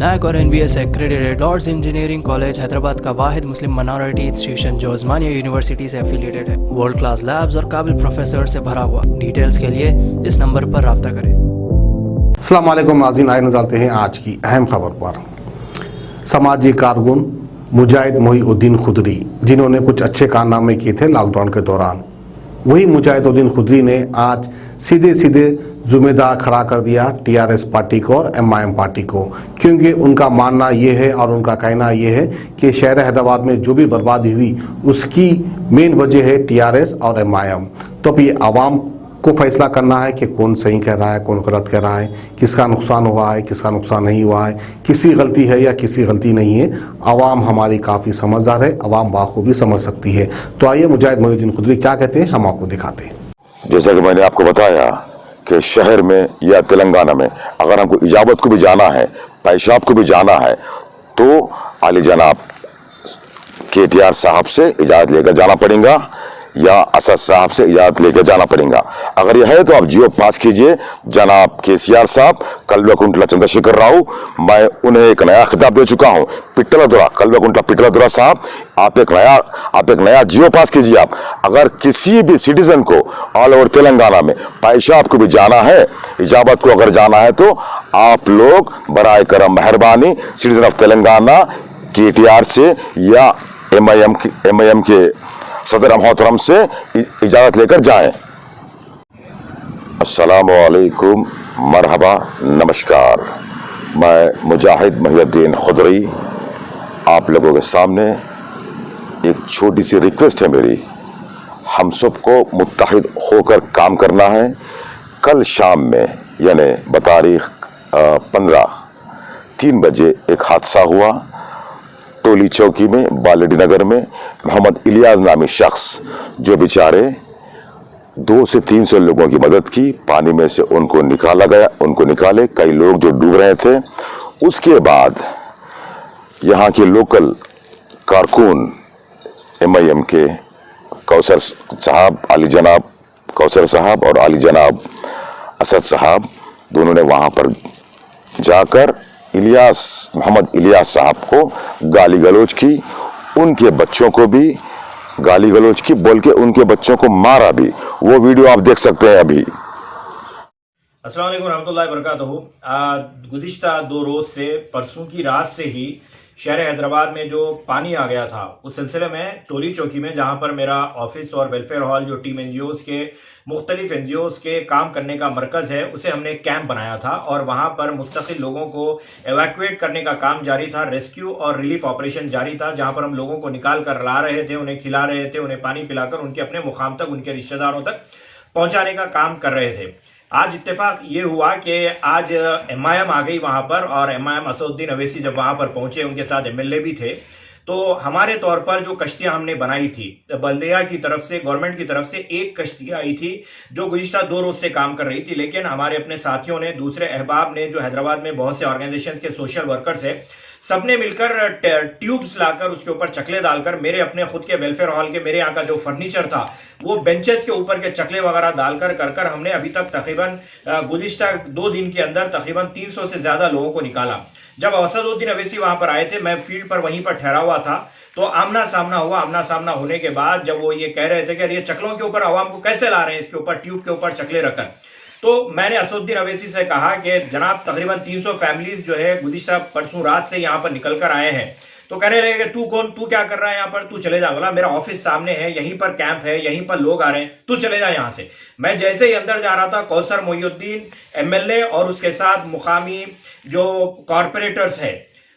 NAC और NBS accredited Lords engineering college Hyderabad का वाहिद मुस्लिम माइनॉरिटी इंस्टीट्यूशन जो उस्मानिया यूनिवर्सिटी से एफिलिएटेड है। वर्ल्ड क्लास लैब्स और काबिल प्रोफेसर से भरा हुआ। डिटेल्स के लिए इस नंबर पर रब्ता करें। अस्सलाम वालेकुम नाज़रीन, आए नजर आते हैं आज की अहम खबर पर। समाजी कारकुन मुजाहिद मोहीउद्दीन खुदरी, जिन्होंने कुछ अच्छे कारनामे किए थे लॉकडाउन के दौरान, वही मुजाहिदुद्दीन खुदरी ने आज सीधे सीधे जुम्मेदार खड़ा कर दिया TRS पार्टी को और MIM पार्टी को, क्योंकि उनका मानना ये है और उनका कहना ये है कि शहर हैदराबाद में जो भी बर्बादी हुई उसकी मेन वजह है TRS और MIM। तो अब ये आवाम को फैसला करना है कि कौन सही कह रहा है, कौन गलत कह रहा है, किसका नुकसान हुआ है, किसका नुकसान नहीं हुआ है, किसी गलती है या किसी गलती नहीं है। आवाम हमारी काफ़ी समझदार है, आवाम बाखूबी समझ सकती है। तो आइए मुजाहिद मोहीउद्दीन खुदरी क्या कहते हैं हम आपको दिखाते हैं। जैसा कि मैंने आपको बताया कि शहर में या तेलंगाना में अगर हमको इजाबत को भी जाना है, पेशाब को भी जाना है, तो आली जनाब KTR साहब से इजाज़त लेकर जाना पड़ेगा या असद साहब से इजाज़त लेकर जाना पड़ेगा। अगर यह है तो आप जियो पास कीजिए जनाब KCR साहब, कल्वाकुंटला चंद्रशेखर राव, मैं उन्हें एक नया खिताब दे चुका हूँ। पिट्टलादुरा कल्वाकुंटला पिट्टलादुरा साहब, आप एक नया जियो पास कीजिए। आप अगर किसी भी सिटीजन को ऑल ओवर तेलंगाना में पेशाब को भी जाना है, इजाबत को अगर जाना है, तो आप लोग बराए करम मेहरबानी सिटीजन ऑफ तेलंगाना KTR से या MIM के सदर मोहतरम से इजाज़त लेकर जाएं। अस्सलामु अलैकुम, मरहबा, नमस्कार। मैं मुजाहिद मोहीउद्दीन खुदरी आप लोगों के सामने एक छोटी सी रिक्वेस्ट है मेरी। हम सबको मुत्तहिद होकर काम करना है। कल शाम में यानी बतारीख 15 3 बजे एक हादसा हुआ टोली चौकी में, बालेडी नगर में। मोहम्मद इलियास नामी शख्स जो बेचारे 200 से 300 लोगों की मदद की, पानी में से उनको निकाले कई लोग जो डूब रहे थे। उसके बाद यहाँ के लोकल कारकुन MIM के कौसर साहब, अली जनाब कौसर साहब और अली जनाब असद साहब, दोनों ने वहाँ पर जाकर मोहम्मद इलियास साहब को गाली गलौज की, उनके बच्चों को भी गाली गलौज की, बोल के उनके बच्चों को मारा भी। वो वीडियो आप देख सकते हैं अभी। अस्सलाम वालेकुम रहमतुल्लाहि व बरकातहू। गुज़िश्ता 2 रोज़ से परसों की रात से ही शहर हैदराबाद में जो पानी आ गया था, उस सिलसिले में टोली चौकी में, जहां पर मेरा ऑफिस और वेलफेयर हॉल जो टीम NGOs के मुख्तलिफ NGOs के काम करने का मरकज़ है, उसे हमने कैंप बनाया था और वहां पर मुस्तकिल लोगों को एवैक्यूएट करने का काम जारी था। रेस्क्यू और रिलीफ ऑपरेशन जारी था, जहां पर हम लोगों को निकाल कर ला रहे थे, उन्हें खिला रहे थे, उन्हें पानी पिलाकर उनके अपने मुकाम तक, उनके रिश्तेदारों तक पहुंचाने का काम कर रहे थे। आज इत्तेफाक ये हुआ कि आज MIM आ गई वहां पर, और MIM असदुद्दीन अवैसी जब वहां पर पहुंचे, उनके साथ MLA भी थे। तो हमारे तौर पर जो कश्तियां हमने बनाई थी बल्दिया की तरफ से, गवर्नमेंट की तरफ से एक कश्ती आई थी जो गुज़िश्ता 2 रोज से काम कर रही थी, लेकिन हमारे अपने साथियों ने, दूसरे अहबाब ने, जो हैदराबाद में बहुत से ऑर्गेनाइजेशंस के सोशल वर्कर्स है, सबने मिलकर ट्यूब्स लाकर उसके ऊपर चकले डालकर, मेरे अपने खुद के वेलफेयर हॉल के, मेरे यहाँ का जो फर्नीचर था, वो बेंचेस के ऊपर के चकले वगैरह डालकर कर हमने अभी तक तकरीबन गुज़िश्ता 2 दिन के अंदर तकरीबन 300 से ज्यादा लोगों को निकाला। जब असदुद्दीन अवैसी वहां पर आए थे, मैं फील्ड पर वहीं पर ठहरा हुआ था, तो आमना सामना हुआ। आमना सामना होने के बाद जब वो ये कह रहे थे कि ये चकलों के ऊपर आवाम को कैसे ला रहे हैं, इसके ऊपर ट्यूब के ऊपर चकले रखकर, तो मैंने असदुद्दीन अवैसी से कहा कि जनाब तकरीबन 300 फैमिलीज जो है गुज़िश्ता परसों रात से यहाँ पर निकल कर आए हैं। तो कहने लगे कि तू कौन, तू क्या कर रहा है यहाँ पर, तू चले जा। बोला मेरा ऑफिस सामने है, यहीं पर कैंप है, यहीं पर लोग आ रहे हैं, तू चले जा यहाँ से। मैं जैसे ही अंदर जा रहा था, कौसर मोहीउद्दीन MLA और उसके साथ मुकामी जो कॉरपोरेटर्स है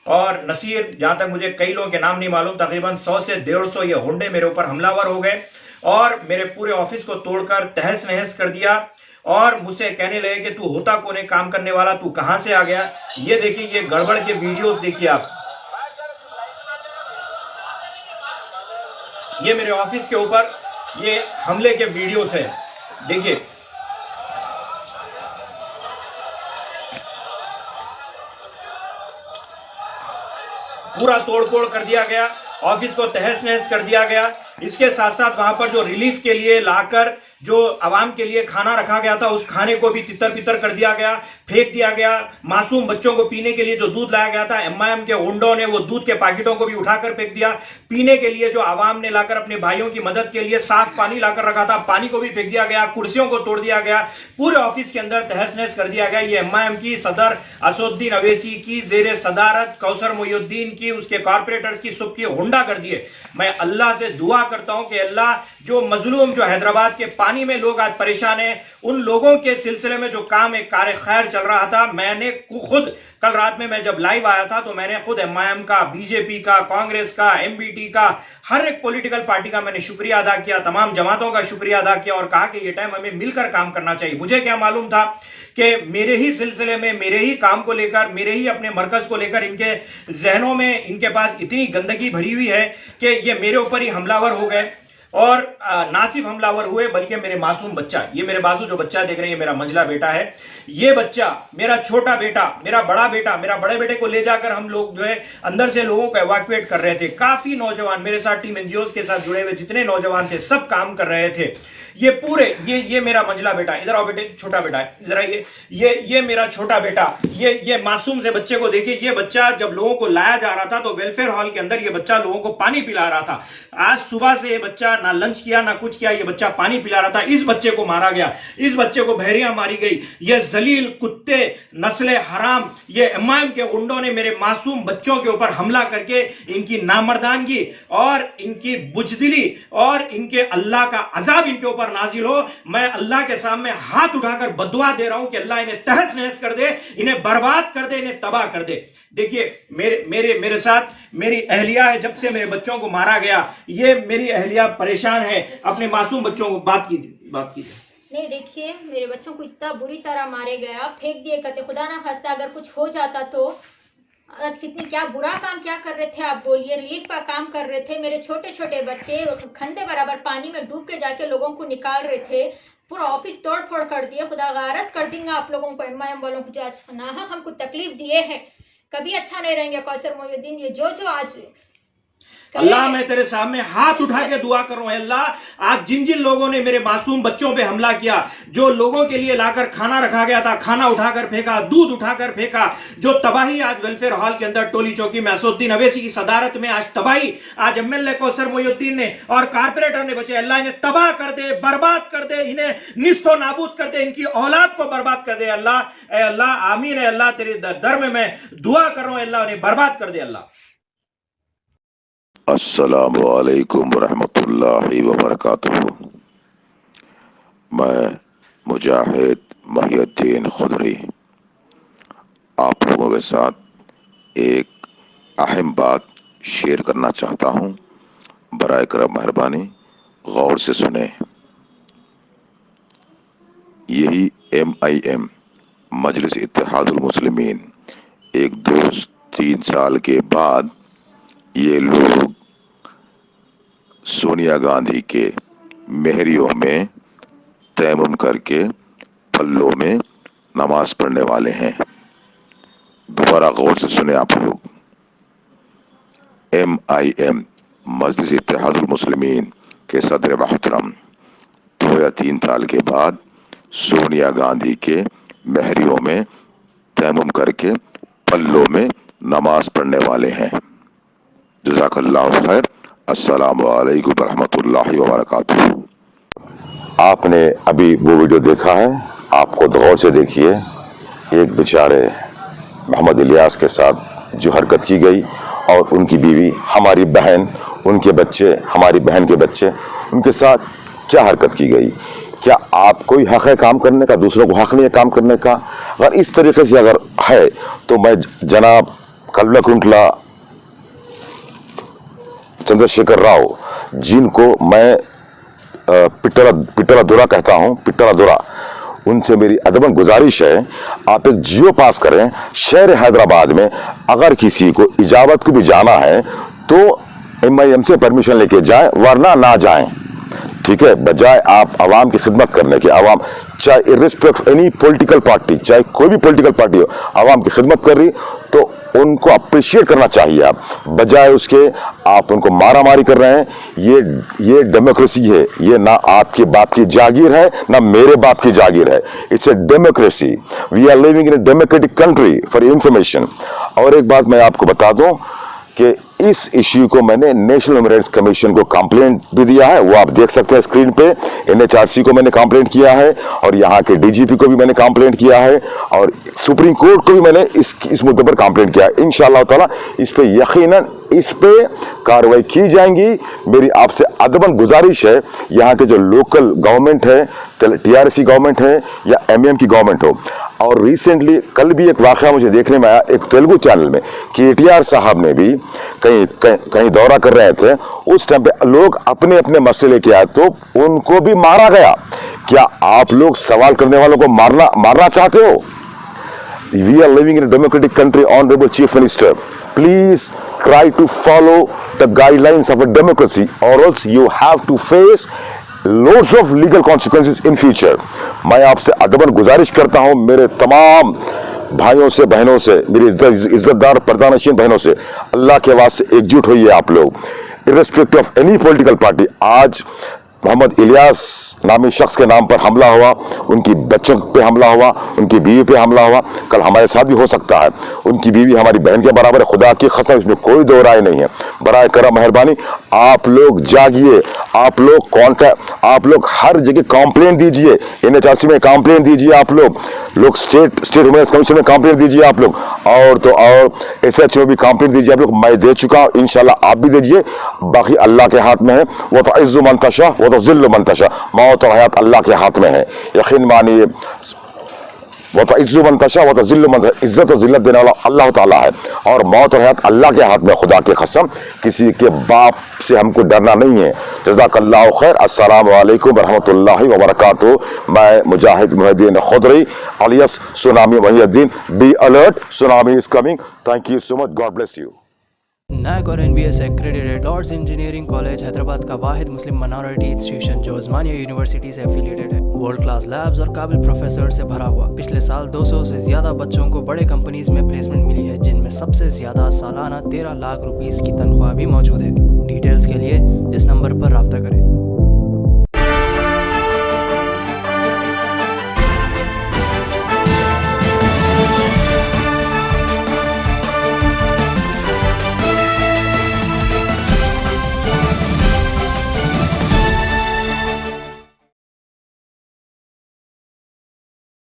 और नसीर, जहां तक मुझे कई लोगों के नाम नहीं मालूम, तकरीबन 100 से 150 ये होंडे मेरे ऊपर हमलावर हो गए और मेरे पूरे ऑफिस को तोड़कर तहस नहस कर दिया और मुझसे कहने लगे कि तू होता कौन है काम करने वाला, तू कहां से आ गया। ये देखिए, ये गड़बड़ के वीडियोस देखिए आप, ये मेरे ऑफिस के ऊपर ये हमले के वीडियोस है, देखिए। पूरा तोड़फोड़ कर दिया गया, ऑफिस को तहस नहस कर दिया गया। इसके साथ साथ वहां पर जो रिलीफ के लिए लाकर जो आवाम के लिए खाना रखा गया था उस खाने को भी तितर बितर कर दिया गया, फेंक दिया गया। मासूम बच्चों को पीने के लिए जो दूध लाया गया था, एमआईएम के गुंडों ने वो दूध के पैकेटों को भी उठाकर फेंक दिया। पीने के लिए जो आवाम ने लाकर अपने भाइयों की मदद के लिए साफ पानी लाकर रखा था, पानी को भी फेंक दिया गया, कुर्सियों को तोड़ दिया गया, पूरे ऑफिस के अंदर तहस नहस कर दिया गया। ये एमआईएम की सदर असदुद्दीन अवैसी की जेर सदारत कौसर मोहिउद्दीन की, उसके कॉर्पोरेटर्स की सबकी हुंडा कर दिए। मैं अल्लाह से दुआ करता हूं कि अल्लाह जो मजलूम, जो हैदराबाद के पानी में लोग आज परेशान हैं, उन लोगों के सिलसिले में जो काम एक कार खैर चल रहा था, मैंने खुद कल रात में मैं जब लाइव आया था तो मैंने खुद एमआईएम का, बीजेपी का, कांग्रेस का, एमबीटी का, हर एक पॉलिटिकल पार्टी का मैंने शुक्रिया अदा किया, तमाम जमातों का शुक्रिया अदा किया और कहा कि ये टाइम हमें मिलकर काम करना चाहिए। मुझे क्या मालूम था कि मेरे ही सिलसिले में, मेरे ही काम को लेकर, मेरे ही अपने मरकज को लेकर इनके जहनों में, इनके पास इतनी गंदगी भरी हुई है कि ये मेरे ऊपर ही हमलावर हो गए। और ना सिर्फ हमलावर हुए बल्कि मेरे मासूम बच्चा, ये मेरे बाजू जो बच्चा देख रहे हैं, ये मेरा मंझला बेटा है। ये बच्चा, मेरा छोटा बेटा, मेरा बड़ा बेटा, मेरा बड़े बेटे को ले जाकर हम लोग जो है अंदर से लोगों को एवाक्यूएट कर रहे थे। काफी नौजवान मेरे साथ, टीम एनजीओ के साथ जुड़े हुए जितने नौजवान थे सब काम कर रहे थे। ये पूरे ये मेरा मंझला बेटा, इधर आओ बेटे, छोटा बेटा है, इधर आइए, ये मेरा छोटा बेटा, ये मासूम से बच्चे को देखिए। ये बच्चा जब लोगों को लाया जा रहा था तो वेलफेयर हॉल के अंदर ये बच्चा लोगों को पानी पिला रहा था। आज सुबह से ये बच्चा ना लंच किया ना कुछ किया, ये बच्चा पानी पिला रहा था। इस बच्चे को मारा गया, इस बच्चे को बहरियां मारी गई। ये जलील कुत्ते, नस्ले हराम, ये एमआईएम के गुंडों ने मेरे मासूम बच्चों के ऊपर हमला करके इनकी नामर्दानगी और इनकी बुजदिली और इनके अल्लाह का अजाब इनके ऊपर नाजिल हो। मैं अल्लाह के सामने हाथ उठाकर बद्दुआ दे रहा हूं कि अल्लाह इन्हें तहस नहस कर दे, इन्हें बर्बाद कर दे, इन्हें तबाह कर दे। देखिए मेरे साथ मेरी अहलिया है, जब से मेरे बच्चों को मारा गया ये मेरी अहलिया परेशान है। अपने मासूम बच्चों को बात कीजिए। नहीं, देखिए मेरे बच्चों को इतना बुरी तरह मारे गया, फेंक दिए करते, खुदा ना खास्ता अगर कुछ हो जाता तो आज कितनी क्या बुरा काम क्या कर रहे थे आप बोलिए। रिलीफ का काम कर रहे थे, मेरे छोटे छोटे बच्चे खंदे बराबर पानी में डूब के जाके लोगों को निकाल रहे थे, पूरा ऑफिस तोड़ फोड़ कर दिए। खुदा गारत कर देंगे आप लोगों को, एमआईएम वालों को जो आज नाहक हमको तकलीफ दिए हैं, कभी अच्छा नहीं रहेंगे। कौसर मोहिउद्दीन ये जो आज अल्लाह मैं तेरे सामने हाथ उठा के दुआ कर रहा हूं, अल्लाह आप जिन जिन लोगों ने मेरे मासूम बच्चों पे हमला किया, जो लोगों के लिए लाकर खाना रखा गया था, खाना उठाकर फेंका, दूध उठाकर फेंका, जो तबाही आज वेलफेयर हॉल के अंदर टोली चौकी में असदुद्दीन अवैसी की सदारत में आज तबाही, आज एमएलए कौसर मोहिउद्दीन ने और कारपोरेटर ने बचे, अल्लाह इन्हें तबाह कर दे, बर्बाद कर दे, इन्हें निस्तो नाबूद कर दे, इनकी औलाद को बर्बाद कर दे। अल्लाह आमीन है। अल्लाह तेरे दर में मैं दुआ कर रहा हूं, अल्लाह उन्हें बर्बाद कर दे। अल्लाह अस्सलामु अलैकुम रहमतुल्लाहि व बरकातुहू। मैं मुजाहिद महिउद्दीन खुदरी आप लोगों के साथ एक अहम बात शेयर करना चाहता हूं। बराए करम मेहरबानी गौर से सुने। यही MIM मजलिस इत्तेहादुल मुस्लिमीन एक 2-3 साल के बाद ये लोग सोनिया गांधी के मेहरियों में तयम्मुम करके पल्लों में नमाज पढ़ने वाले हैं। दोबारा गौर से सुने आप लोग। MIM मजलिस इत्तेहादुल मुस्लिमीन के सदर मोहतरम 2 या 3 साल के बाद सोनिया गांधी के मेहरियों में तयम्मुम करके पल्लों में नमाज पढ़ने वाले हैं। जज़ाकल्लाहु खैर। अस्सलामु अलैकुम रहमतुल्लाहि व बरकातुहू। आपने अभी वो वीडियो देखा है, आप खुद गौर से देखिए। एक बेचारे मोहम्मद इलियास के साथ जो हरकत की गई और उनकी बीवी, हमारी बहन, उनके बच्चे, हमारी बहन के बच्चे, उनके साथ क्या हरकत की गई। क्या आप कोई हक है काम करने का, दूसरों को हक नहीं है काम करने का? अगर इस तरीके से अगर है तो मैं जनाब कल्वकुंटला चंद्रशेखर राव, जिनको मैं पिट्टला दुरा कहता हूं, पिट्टला दुरा, उनसे मेरी अदबन गुजारिश है, आप एक जियो पास करें शहर हैदराबाद में। अगर किसी को इजाजत को भी जाना है तो MIM से परमिशन लेके जाए, वरना ना जाएं। ठीक है, बजाय आप आवाम की खिदमत करने के, आवाम चाहे इर्रिस्पेक्ट ऑफ एनी पॉलिटिकल पार्टी, चाहे कोई भी पॉलिटिकल पार्टी हो, आवाम की खिदमत कर रही, तो उनको अप्रिशिएट करना चाहिए। आप बजाय उसके आप उनको मारामारी कर रहे हैं। ये डेमोक्रेसी है, ये ना आपके बाप की जागीर है ना मेरे बाप की जागीर है। It's a democracy, we are living in a democratic country for information. और एक बात मैं आपको बता दूं कि इस इश्यू को मैंने नेशनल ह्यूमन राइट्स कमीशन को कंप्लेंट भी दिया है, वो आप देख सकते हैं स्क्रीन पे। एनएचआरसी को मैंने कंप्लेंट किया है और यहाँ के डीजीपी को भी मैंने कंप्लेंट किया है और सुप्रीम कोर्ट को भी मैंने इस मुद्दे पर कंप्लेंट किया है। इंशाअल्लाह ताला इस पे यकीनन इस पे कार्रवाई की जाएंगी। मेरी आपसे अदबन गुजारिश है, यहाँ के जो लोकल गवर्नमेंट है, टीआरसी गवर्नमेंट है या एमएम की गवर्नमेंट हो। और रिसेंटली कल भी एक वाकया मुझे देखने में आया एक तेलुगु चैनल में, केटीआर साहब ने भी कहीं दौरा कर रहे थे, उस टाइम पे लोग अपने अपने मसले लेके आए तो उनको भी मारा गया। क्या आप लोग सवाल करने वालों को मारना चाहते हो? We are living in a democratic country, Honorable Chief Minister. Please try to follow the guidelines of a democracy, or else you have to face loads of legal consequences in future. मैं आपसे अदबन गुजारिश करता हूं मेरे तमाम भाइयों से, बहनों से, मेरी इज्जतदार पर्दानशीन बहनों से, अल्लाह के वास्ते एकजुट होइए आप लोग, irrespective of any political party. आज मोहम्मद इलियास नामी शख्स के नाम पर हमला हुआ, उनकी बच्चों पे हमला हुआ, उनकी बीवी पे हमला हुआ, कल हमारे साथ भी हो सकता है। उनकी बीवी हमारी बहन के बराबर है, खुदा की कसम, इसमें कोई दो राय नहीं है। बराए करम मेहरबानी आप लोग जागिए, आप लोग हर जगह कंप्लेंट दीजिए, एनएचआरसी में कंप्लेंट दीजिए, आप लोग स्टेट ह्यूमन राइट्स कमीशन में कंप्लेंट दीजिए आप लोग, और एसएचओ में भी कंप्लेंट दीजिए आप लोग। मैं दे चुका हूं, इंशाल्लाह आप भी दीजिए। बाकी अल्लाह के हाथ में है, वो तो इज्जु मन तशा वो तो जिल्लु मन तशा, मौत और हयात अल्लाह के हाथ में है, यकीन मानिए। वो तो इज्जु मन तशा वो तो जिल्लु मन तशा, इज्जत और जिल्लत देने वाला अल्लाह ताला है और मौत और हयात अल्लाह के हाथ में। खुदा की कसम किसी के बाप से हमको डरना नहीं है। जज़ाकल्लाहु खैर। अस्सलामु अलैकुम रहमतुल्लाहि व बरकातहू। मैं Mujahid Muhiuddin Khudri alias Tsunami Muhiuddin. Be alert, tsunami is coming. Thank you so much, God bless you. NAC और NBS accredited Lords engineering college Hyderabad का वाहिद मुस्लिम माइनॉरिटी इंस्टीट्यूशन जो उस्मानिया यूनिवर्सिटी से एफिलिएटेड है। वर्ल्ड क्लास लैब्स और काबिल प्रोफेसर से भरा हुआ। पिछले साल 200 से ज्यादा बच्चों को बड़े कंपनीज में प्लेसमेंट मिली है, जिनमें सबसे ज्यादा सालाना 13 लाख रुपीस की तनख्वाह भी मौजूद है। डिटेल्स के लिए इस नंबर पर राब्ता करें।